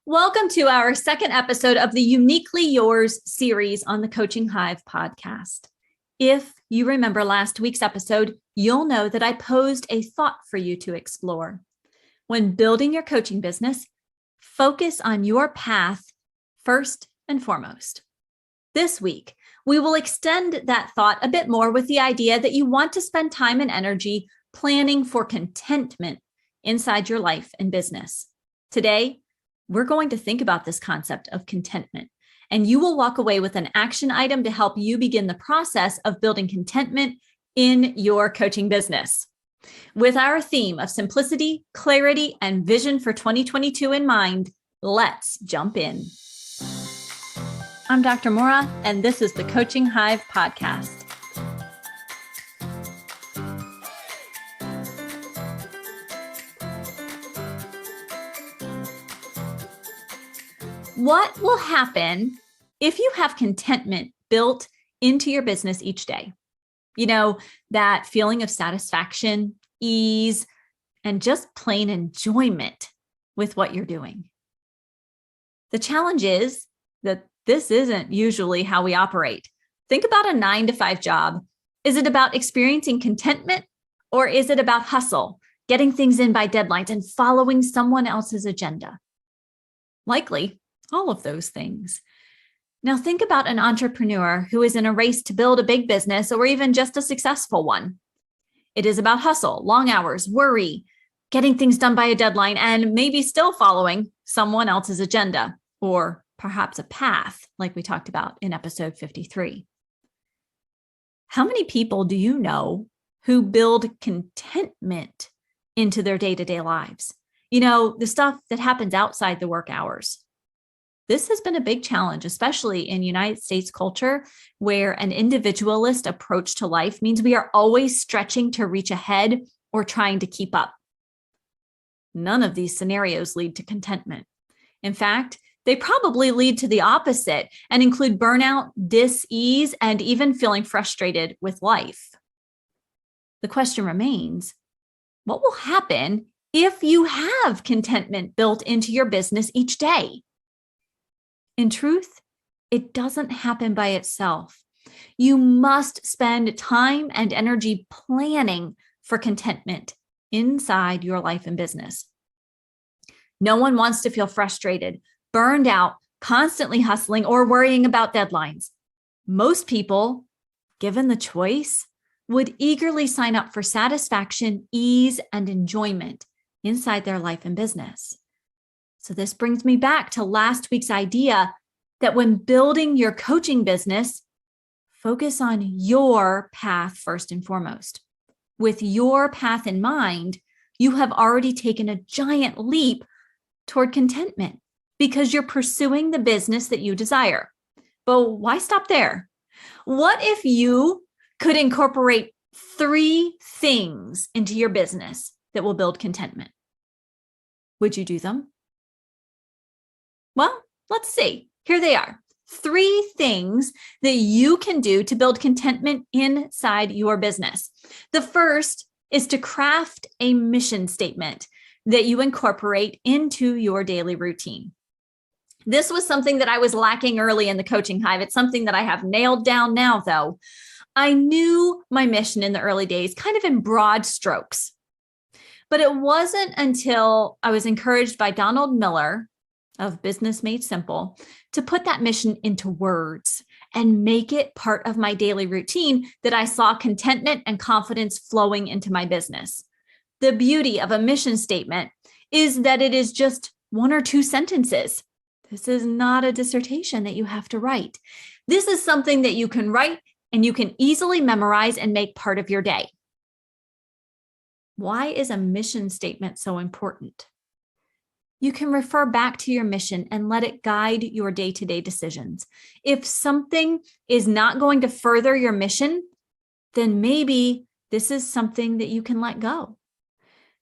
Welcome to our second episode of the Uniquely Yours series on the Coaching Hive podcast. If you remember last week's episode, you'll know that I posed a thought for you to explore. When building your coaching business, focus on your path first and foremost. This week, we will extend that thought a bit more with the idea that you want to spend time and energy planning for contentment inside your life and business. Today, we're going to think about this concept of contentment, and you will walk away with an action item to help you begin the process of building contentment in your coaching business. With our theme of simplicity, clarity, and vision for 2022 in mind, let's jump in. I'm Dr. Maura, and this is the Coaching Hive podcast. What will happen if you have contentment built into your business each day? You know, that feeling of satisfaction, ease, and just plain enjoyment with what you're doing. The challenge is that this isn't usually how we operate. Think about a 9-to-5 job. Is it about experiencing contentment, or is it about hustle, getting things in by deadlines and following someone else's agenda? Likely all of those things. Now think about an entrepreneur who is in a race to build a big business or even just a successful one. It is about hustle, long hours, worry, getting things done by a deadline, and maybe still following someone else's agenda, or perhaps a path like we talked about in episode 53. How many people do you know who build contentment into their day-to-day lives? You know, the stuff that happens outside the work hours. This has been a big challenge, especially in United States culture, where an individualist approach to life means we are always stretching to reach ahead or trying to keep up. None of these scenarios lead to contentment. In fact, they probably lead to the opposite and include burnout, dis-ease, and even feeling frustrated with life. The question remains, what will happen if you have contentment built into your business each day? In truth, it doesn't happen by itself. You must spend time and energy planning for contentment inside your life and business. No one wants to feel frustrated, burned out, constantly hustling, or worrying about deadlines. Most people, given the choice, would eagerly sign up for satisfaction, ease, and enjoyment inside their life and business. So this brings me back to last week's idea that when building your coaching business, focus on your path first and foremost. With your path in mind, you have already taken a giant leap toward contentment because you're pursuing the business that you desire. But why stop there? What if you could incorporate 3 things into your business that will build contentment? Would you do them? Well, let's see. Here they are. 3 things that you can do to build contentment inside your business. The first is to craft a mission statement that you incorporate into your daily routine. This was something that I was lacking early in the Coaching Hive. It's something that I have nailed down now, though. I knew my mission in the early days, kind of in broad strokes. But it wasn't until I was encouraged by Donald Miller of Business Made Simple to put that mission into words and make it part of my daily routine that I saw contentment and confidence flowing into my business. The beauty of a mission statement is that it is just 1 or 2 sentences. This is not a dissertation that you have to write. This is something that you can write and you can easily memorize and make part of your day. Why is a mission statement so important? You can refer back to your mission and let it guide your day-to-day decisions. If something is not going to further your mission, then maybe this is something that you can let go.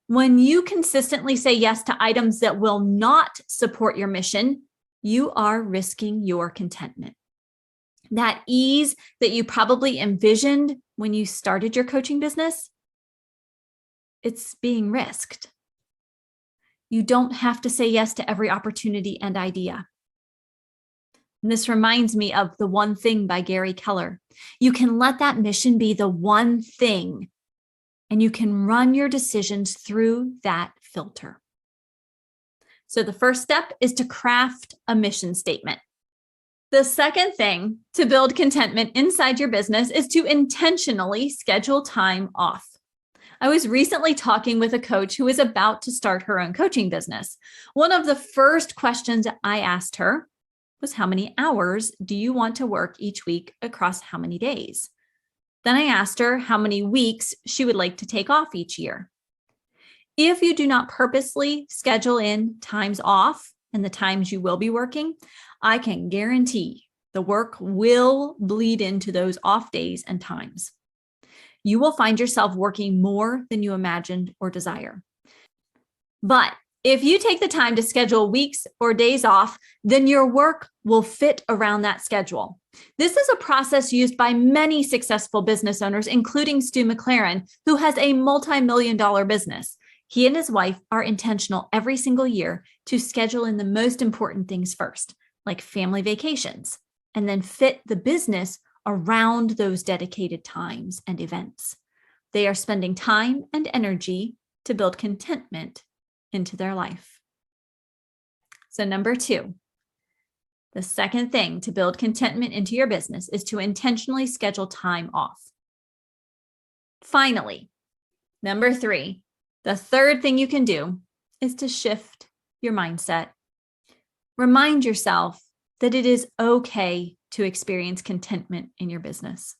When you consistently say yes to items that will not support your mission, you are risking your contentment. That ease that you probably envisioned when you started your coaching business, it's being risked. You don't have to say yes to every opportunity and idea. And this reminds me of The One Thing by Gary Keller. You can let that mission be the one thing, and you can run your decisions through that filter. So the first step is to craft a mission statement. The second thing to build contentment inside your business is to intentionally schedule time off. I was recently talking with a coach who is about to start her own coaching business. One of the first questions I asked her was, how many hours do you want to work each week across how many days? Then I asked her how many weeks she would like to take off each year. If you do not purposely schedule in times off and the times you will be working, I can guarantee the work will bleed into those off days and times. You will find yourself working more than you imagined or desire. But if you take the time to schedule weeks or days off, then your work will fit around that schedule. This is a process used by many successful business owners, including Stu McLaren, who has a multi-million-dollar business. He and his wife are intentional every single year to schedule in the most important things first, like family vacations, and then fit the business around those dedicated times and events. They are spending time and energy to build contentment into their life. So number 2, the second thing to build contentment into your business is to intentionally schedule time off. Finally, number 3, the third thing you can do is to shift your mindset. Remind yourself that it is okay to experience contentment in your business.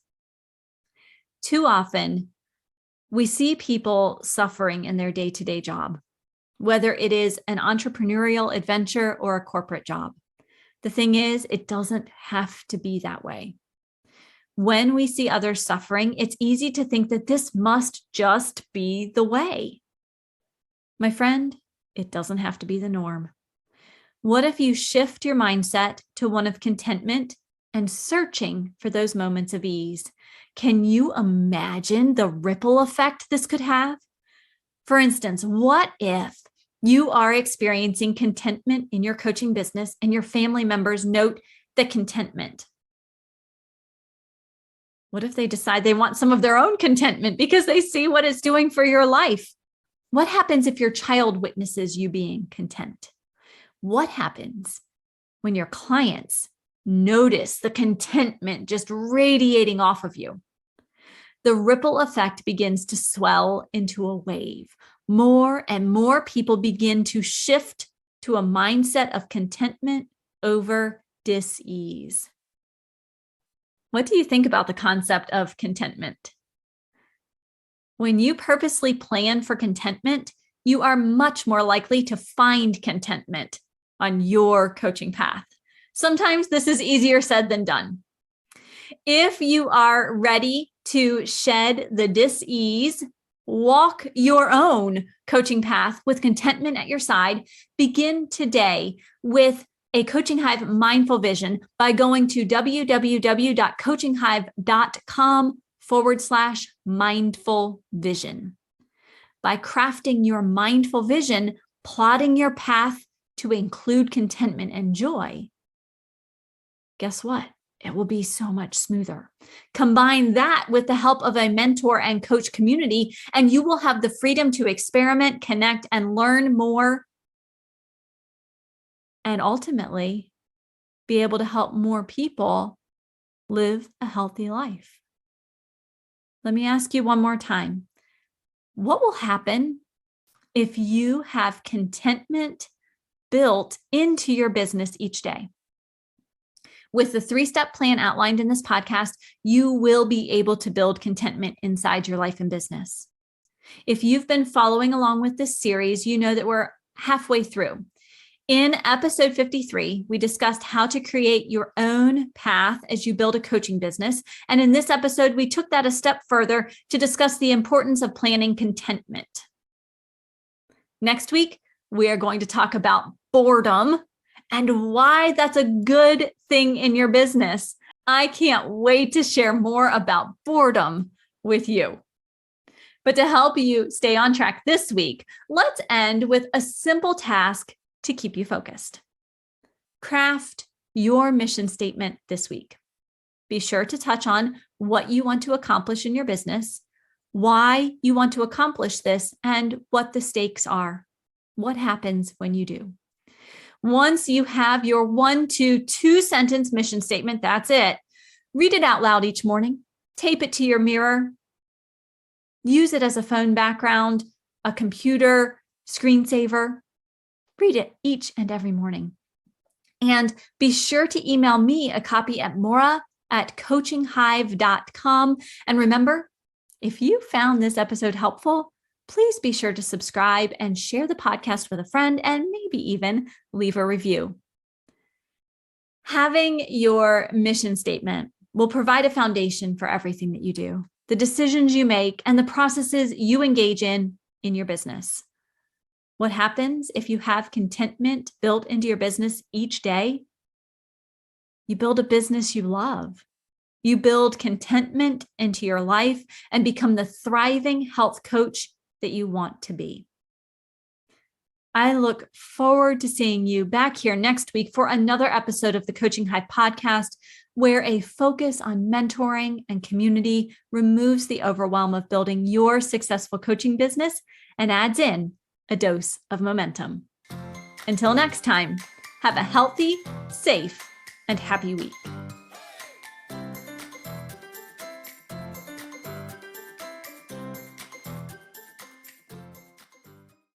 Too often, we see people suffering in their day-to-day job, whether it is an entrepreneurial adventure or a corporate job. The thing is, it doesn't have to be that way. When we see others suffering, it's easy to think that this must just be the way. My friend, it doesn't have to be the norm. What if you shift your mindset to one of contentment and searching for those moments of ease? Can you imagine the ripple effect this could have? For instance, what if you are experiencing contentment in your coaching business and your family members note the contentment? What if they decide they want some of their own contentment because they see what it's doing for your life? What happens if your child witnesses you being content? What happens when your clients notice the contentment just radiating off of you? The ripple effect begins to swell into a wave. More and more people begin to shift to a mindset of contentment over dis-ease. What do you think about the concept of contentment? When you purposely plan for contentment, you are much more likely to find contentment on your coaching path. Sometimes this is easier said than done. If you are ready to shed the dis-ease, walk your own coaching path with contentment at your side, begin today with a Coaching Hive mindful vision by going to www.coachinghive.com/mindful vision. By crafting your mindful vision, plotting your path to include contentment and joy, guess what? It will be so much smoother. Combine that with the help of a mentor and coach community, and you will have the freedom to experiment, connect, and learn more, and ultimately be able to help more people live a healthy life. Let me ask you one more time. What will happen if you have contentment built into your business each day? With the 3-step plan outlined in this podcast, you will be able to build contentment inside your life and business. If you've been following along with this series, you know that we're halfway through. In episode 53, we discussed how to create your own path as you build a coaching business. And in this episode, we took that a step further to discuss the importance of planning contentment. Next week, we are going to talk about boredom and why that's a good thing in your business. I can't wait to share more about boredom with you. But to help you stay on track this week, let's end with a simple task to keep you focused. Craft your mission statement this week. Be sure to touch on what you want to accomplish in your business, why you want to accomplish this, and what the stakes are. What happens when you do? Once you have your 1 to 2 sentence mission statement, that's it. Read it out loud each morning. Tape it to your mirror. Use it as a phone background, a computer screensaver. Read it each and every morning. And be sure to email me a copy at maura@coachinghive.com. And remember, if you found this episode helpful, please be sure to subscribe and share the podcast with a friend, and maybe even leave a review. Having your mission statement will provide a foundation for everything that you do, the decisions you make, and the processes you engage in your business. What happens if you have contentment built into your business each day? You build a business you love. You build contentment into your life and become the thriving health coach that you want to be. I look forward to seeing you back here next week for another episode of the Coaching Hive podcast, where a focus on mentoring and community removes the overwhelm of building your successful coaching business and adds in a dose of momentum. Until next time, have a healthy, safe, and happy week.